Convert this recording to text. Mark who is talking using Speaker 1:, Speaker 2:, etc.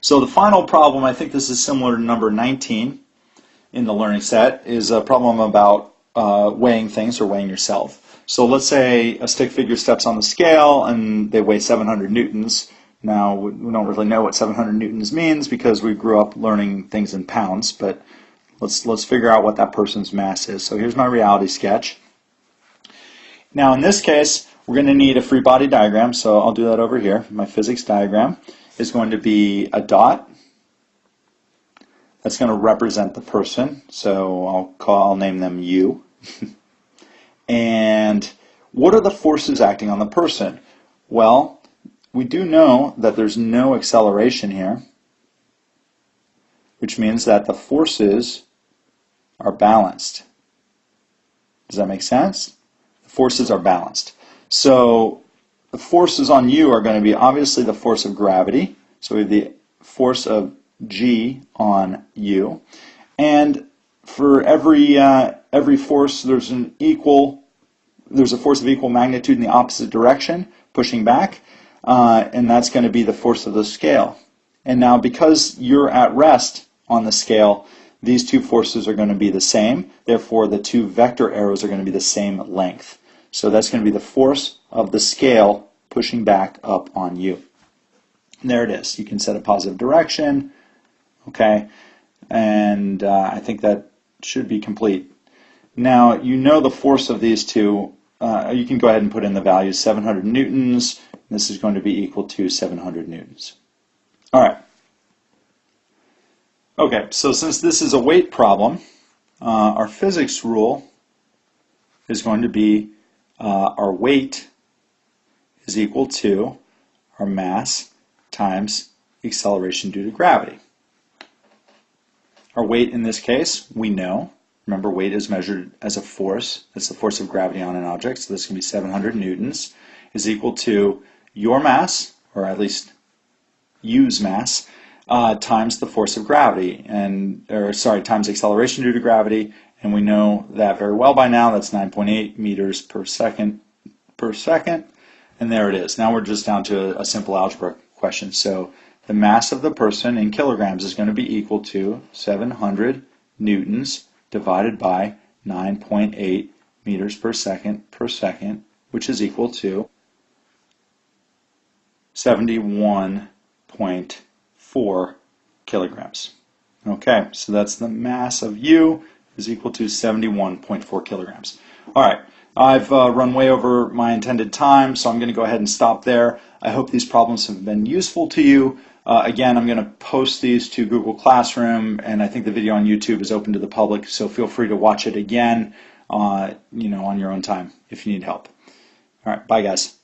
Speaker 1: So the final problem, I think this is similar to number 19 in the learning set, is a problem about weighing things or weighing yourself. So let's say a stick figure steps on the scale and they weigh 700 newtons. Now, we don't really know what 700 newtons means because we grew up learning things in pounds, but let's figure out what that person's mass is. So here's my reality sketch. Now in this case, we're going to need a free body diagram, so I'll do that over here. My physics diagram is going to be a dot. That's going to represent the person, so I'll name them U. And what are the forces acting on the person? Well, we do know that there's no acceleration here, which means that the forces are balanced. Does that make sense? The forces are balanced. So the forces on you are going to be obviously the force of gravity. So we have the force of G on you. And for every force, there's a force of equal magnitude in the opposite direction, pushing back, and that's going to be the force of the scale. And now because you're at rest on the scale, these two forces are going to be the same. Therefore, the two vector arrows are going to be the same length. So that's going to be the force of the scale pushing back up on you. And there it is. You can set a positive direction. Okay, and I think that should be complete. Now, you know the force of these two. You can go ahead and put in the values. 700 newtons. This is going to be equal to 700 newtons. All right. Okay, so since this is a weight problem, our physics rule is going to be our weight is equal to our mass times acceleration due to gravity. Our weight in this case, we know. Remember, weight is measured as a force. That's the force of gravity on an object. So this can be 700 newtons is equal to your mass, or at least U's mass, times the force of gravity, times acceleration due to gravity. And we know that very well by now. That's 9.8 meters per second. And there it is. Now we're just down to a simple algebra question. So the mass of the person in kilograms is going to be equal to 700 newtons divided by 9.8 meters per second, which is equal to 71.4 kilograms. Okay, so that's the mass of you is equal to 71.4 kilograms. All right, I've run way over my intended time, so I'm going to go ahead and stop there. I hope these problems have been useful to you. Again, I'm going to post these to Google Classroom, and I think the video on YouTube is open to the public, so feel free to watch it again, on your own time if you need help. All right, bye guys.